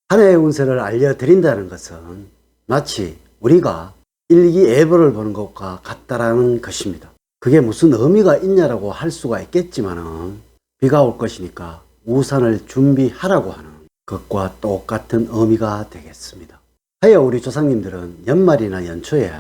한 해의 운세를 알려드린다는 것은 마치 우리가 일기예보를 보는 것과 같다라는 것입니다. 그게 무슨 의미가 있냐라고 할 수가 있겠지만은 비가 올 것이니까 우산을 준비하라고 하는 것과 똑같은 의미가 되겠습니다. 하여 우리 조상님들은 연말이나 연초에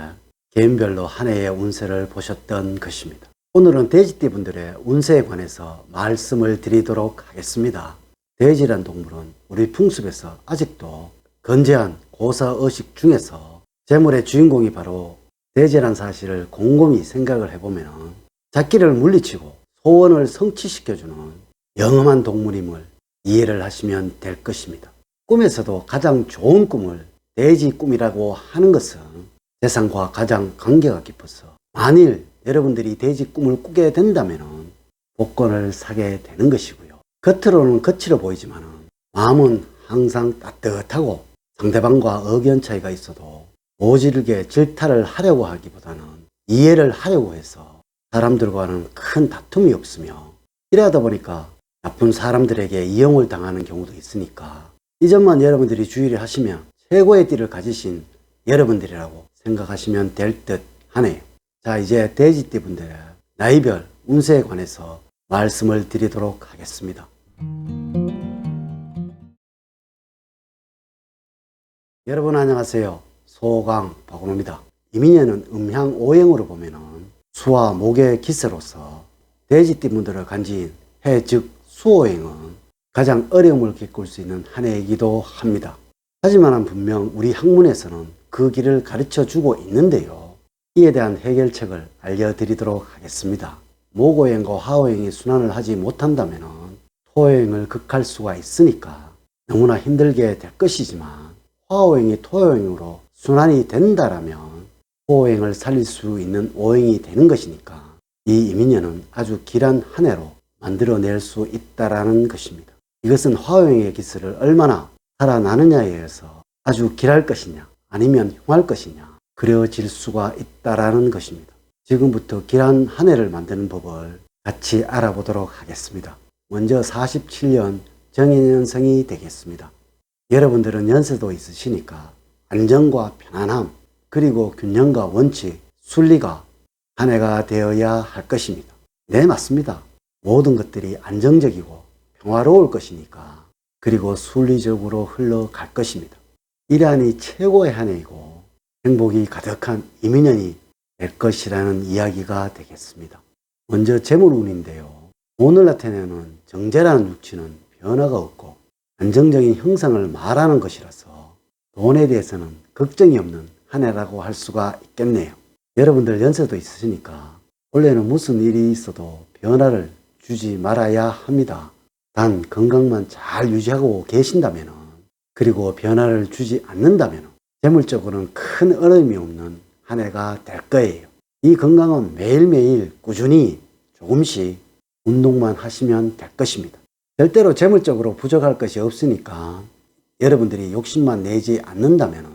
개인별로 한 해의 운세를 보셨던 것입니다. 오늘은 돼지띠 분들의 운세에 관해서 말씀을 드리도록 하겠습니다. 돼지란 동물은 우리 풍습에서 아직도 건재한 고사의식 중에서 재물의 주인공이 바로 돼지란 사실을 곰곰이 생각을 해보면 잡기를 물리치고 소원을 성취시켜주는 영험한 동물임을 이해를 하시면 될 것입니다. 꿈에서도 가장 좋은 꿈을 돼지 꿈이라고 하는 것은 세상과 가장 관계가 깊어서 만일 여러분들이 돼지 꿈을 꾸게 된다면 복권을 사게 되는 것이고요. 겉으로는 거칠어 보이지만 마음은 항상 따뜻하고 상대방과 의견 차이가 있어도 모질게 질타를 하려고 하기보다는 이해를 하려고 해서 사람들과는 큰 다툼이 없으며 이러다 보니까 나쁜 사람들에게 이용을 당하는 경우도 있으니까 이 점만 여러분들이 주의를 하시면 최고의 띠를 가지신 여러분들이라고 생각하시면 될 듯 하네요. 자, 이제 돼지띠 분들의 나이별 운세에 관해서 말씀을 드리도록 하겠습니다. 여러분 안녕하세요. 소강 박원호입니다. 이민년은 음향 오행으로 보면은 수와 목의 기세로서 돼지띠 분들을 간지인 해 즉 수오행은 가장 어려움을 겪을 수 있는 한 해이기도 합니다. 하지만 분명 우리 학문에서는 그 길을 가르쳐 주고 있는데요. 이에 대한 해결책을 알려드리도록 하겠습니다. 목오행과 화오행이 순환을 하지 못한다면 토오행을 극할 수가 있으니까 너무나 힘들게 될 것이지만 화오행이 토오행으로 순환이 된다라면 토오행을 살릴 수 있는 오행이 되는 것이니까 이 이민년은 아주 길한 한 해로 만들어낼 수 있다라는 것입니다. 이것은 화오행의 기세를 얼마나 살아나느냐에 의해서 아주 길할 것이냐 아니면 흉할 것이냐 그려질 수가 있다라는 것입니다. 지금부터 길한 한 해를 만드는 법을 같이 알아보도록 하겠습니다. 먼저 47년 정인연생이 되겠습니다. 여러분들은 연세도 있으시니까 안정과 편안함 그리고 균형과 원칙, 순리가 한 해가 되어야 할 것입니다. 네, 맞습니다. 모든 것들이 안정적이고 평화로울 것이니까 그리고 순리적으로 흘러갈 것입니다. 이란이 최고의 한 해이고 행복이 가득한 이민년이 될 것이라는 이야기가 되겠습니다. 먼저 재물운인데요. 오늘 나타내는 정제라는 육치는 변화가 없고 안정적인 형상을 말하는 것이라서 돈에 대해서는 걱정이 없는 한 해라고 할 수가 있겠네요. 여러분들 연세도 있으시니까 원래는 무슨 일이 있어도 변화를 주지 말아야 합니다. 단 건강만 잘 유지하고 계신다면 그리고 변화를 주지 않는다면 재물적으로는 큰 어려움이 없는 한 해가 될 거예요. 이 건강은 매일매일 꾸준히 조금씩 운동만 하시면 될 것입니다. 절대로 재물적으로 부족할 것이 없으니까 여러분들이 욕심만 내지 않는다면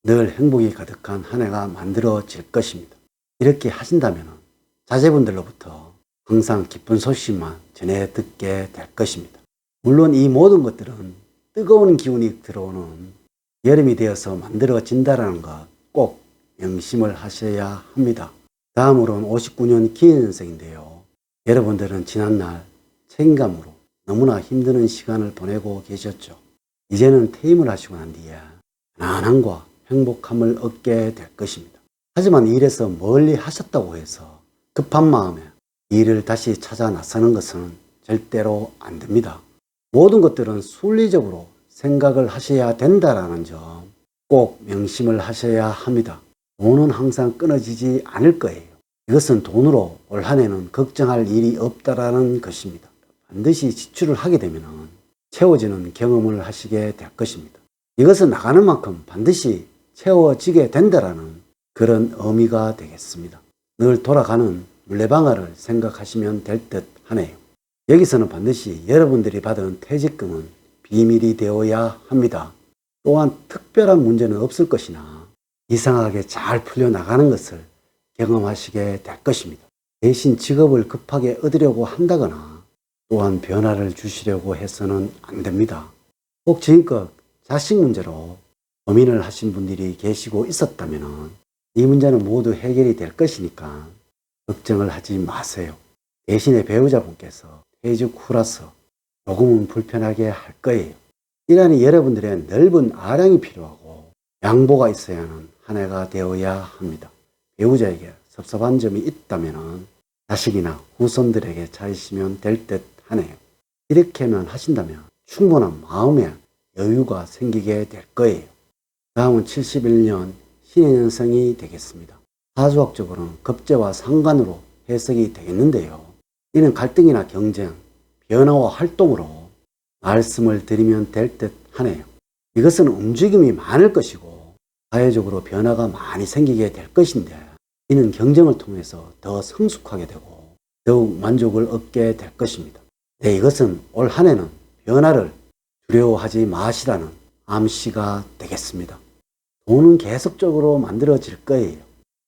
늘 행복이 가득한 한 해가 만들어질 것입니다. 이렇게 하신다면 자제분들로부터 항상 기쁜 소식만 전해 듣게 될 것입니다. 물론 이 모든 것들은 뜨거운 기운이 들어오는 여름이 되어서 만들어진다는 것 꼭 명심을 하셔야 합니다. 다음으로는 59년 기해년생인데요. 여러분들은 지난날 책임감으로 너무나 힘드는 시간을 보내고 계셨죠. 이제는 퇴임을 하시고 난 뒤에 편안함과 행복함을 얻게 될 것입니다. 하지만 일에서 멀리 하셨다고 해서 급한 마음에 일을 다시 찾아 나서는 것은 절대로 안 됩니다. 모든 것들은 순리적으로 생각을 하셔야 된다는 점 꼭 명심을 하셔야 합니다. 돈은 항상 끊어지지 않을 거예요. 이것은 돈으로 올 한 해는 걱정할 일이 없다라는 것입니다. 반드시 지출을 하게 되면 채워지는 경험을 하시게 될 것입니다. 이것은 나가는 만큼 반드시 채워지게 된다라는 그런 의미가 되겠습니다. 늘 돌아가는 물레방아를 생각하시면 될 듯 하네요. 여기서는 반드시 여러분들이 받은 퇴직금은 비밀이 되어야 합니다. 또한 특별한 문제는 없을 것이나 이상하게 잘 풀려나가는 것을 경험하시게 될 것입니다. 대신 직업을 급하게 얻으려고 한다거나 또한 변화를 주시려고 해서는 안 됩니다. 꼭 지금껏 자식 문제로 고민을 하신 분들이 계시고 있었다면 이 문제는 모두 해결이 될 것이니까 걱정을 하지 마세요. 대신에 배우자분께서 퇴직 후라서 조금은 불편하게 할 거예요. 이러니 여러분들의 넓은 아량이 필요하고 양보가 있어야 하는 한 해가 되어야 합니다. 배우자에게 섭섭한 점이 있다면 자식이나 후손들에게 차리시면 될 듯 하네요. 이렇게만 하신다면 충분한 마음의 여유가 생기게 될 거예요. 다음은 71년 신의 년생이 되겠습니다. 사주학적으로는 급제와 상관으로 해석이 되겠는데요. 이는 갈등이나 경쟁, 변화와 활동으로 말씀을 드리면 될 듯 하네요. 이것은 움직임이 많을 것이고 사회적으로 변화가 많이 생기게 될 것인데 이는 경쟁을 통해서 더 성숙하게 되고 더욱 만족을 얻게 될 것입니다. 네, 이것은 올 한 해는 변화를 두려워하지 마시라는 암시가 되겠습니다. 돈은 계속적으로 만들어질 거예요.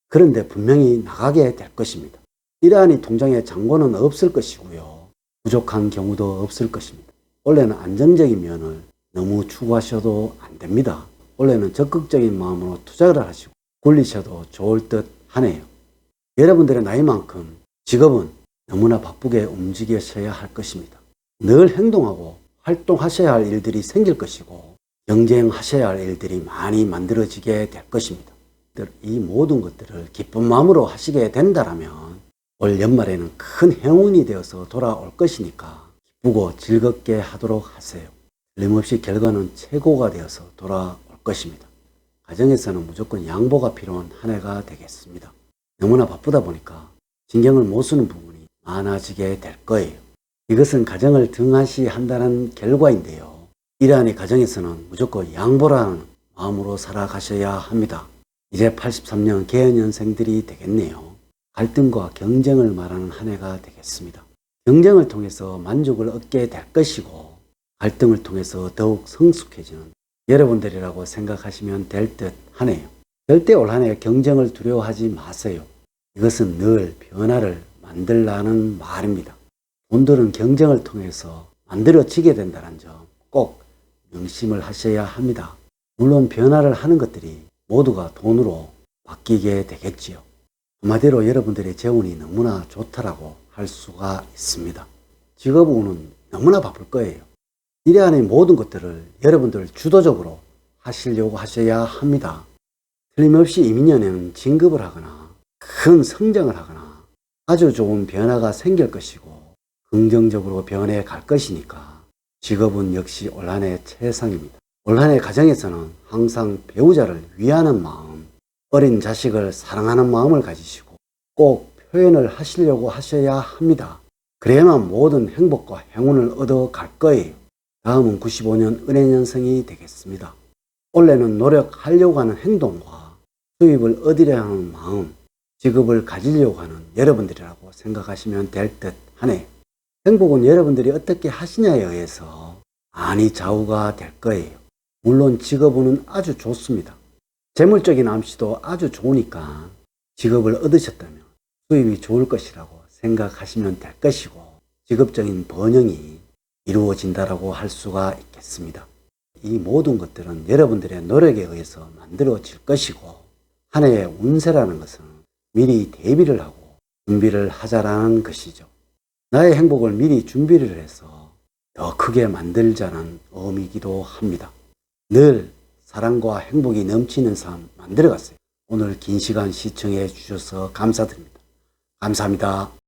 그런데 분명히 나가게 될 것입니다. 이러하니 통장에 잔고는 없을 것이고요. 부족한 경우도 없을 것입니다. 원래는 안정적인 면을 너무 추구하셔도 안 됩니다. 원래는 적극적인 마음으로 투자를 하시고 굴리셔도 좋을 듯 하네요. 여러분들의 나이만큼 직업은 너무나 바쁘게 움직이셔야 할 것입니다. 늘 행동하고 활동하셔야 할 일들이 생길 것이고 경쟁하셔야 할 일들이 많이 만들어지게 될 것입니다. 이 모든 것들을 기쁜 마음으로 하시게 된다면 올 연말에는 큰 행운이 되어서 돌아올 것이니까 기쁘고 즐겁게 하도록 하세요. 틀림없이 결과는 최고가 되어서 돌아올 것입니다. 가정에서는 무조건 양보가 필요한 한 해가 되겠습니다. 너무나 바쁘다 보니까 신경을 못 쓰는 부분이 많아지게 될 거예요. 이것은 가정을 등한시한다는 결과인데요. 이러하니 가정에서는 무조건 양보라는 마음으로 살아가셔야 합니다. 이제 83년 개연년생들이 되겠네요. 갈등과 경쟁을 말하는 한 해가 되겠습니다. 경쟁을 통해서 만족을 얻게 될 것이고 갈등을 통해서 더욱 성숙해지는 여러분들이라고 생각하시면 될 듯 하네요. 절대 올 한 해 경쟁을 두려워하지 마세요. 이것은 늘 변화를 만들라는 말입니다. 돈들은 경쟁을 통해서 만들어지게 된다는 점 꼭 명심을 하셔야 합니다. 물론 변화를 하는 것들이 모두가 돈으로 바뀌게 되겠지요. 한마디로 여러분들의 재운이 너무나 좋다라고 할 수가 있습니다. 직업 운은 너무나 바쁠 거예요. 이러한 모든 것들을 여러분들 주도적으로 하시려고 하셔야 합니다. 틀림없이 이민년에는 진급을 하거나 큰 성장을 하거나 아주 좋은 변화가 생길 것이고 긍정적으로 변해 갈 것이니까 직업은 역시 올 한 해 최상입니다. 올 한 해 가정에서는 항상 배우자를 위하는 마음, 어린 자식을 사랑하는 마음을 가지시고 꼭 표현을 하시려고 하셔야 합니다. 그래야만 모든 행복과 행운을 얻어 갈 거예요. 다음은 95년 을해년생이 되겠습니다. 올해는 노력하려고 하는 행동과 수입을 얻으려 하는 마음, 직업을 가지려고 하는 여러분들이라고 생각하시면 될 듯 하네요. 행복은 여러분들이 어떻게 하시냐에 의해서 많이 좌우가 될 거예요. 물론 직업은 아주 좋습니다. 재물적인 암시도 아주 좋으니까 직업을 얻으셨다면 수입이 좋을 것이라고 생각하시면 될 것이고 직업적인 번영이 이루어진다라고 할 수가 있겠습니다. 이 모든 것들은 여러분들의 노력에 의해서 만들어질 것이고 한 해의 운세라는 것은 미리 대비를 하고 준비를 하자라는 것이죠. 나의 행복을 미리 준비를 해서 더 크게 만들자는 의미이기도 합니다. 늘 사랑과 행복이 넘치는 삶 만들어가세요. 오늘 긴 시간 시청해 주셔서 감사드립니다. 감사합니다.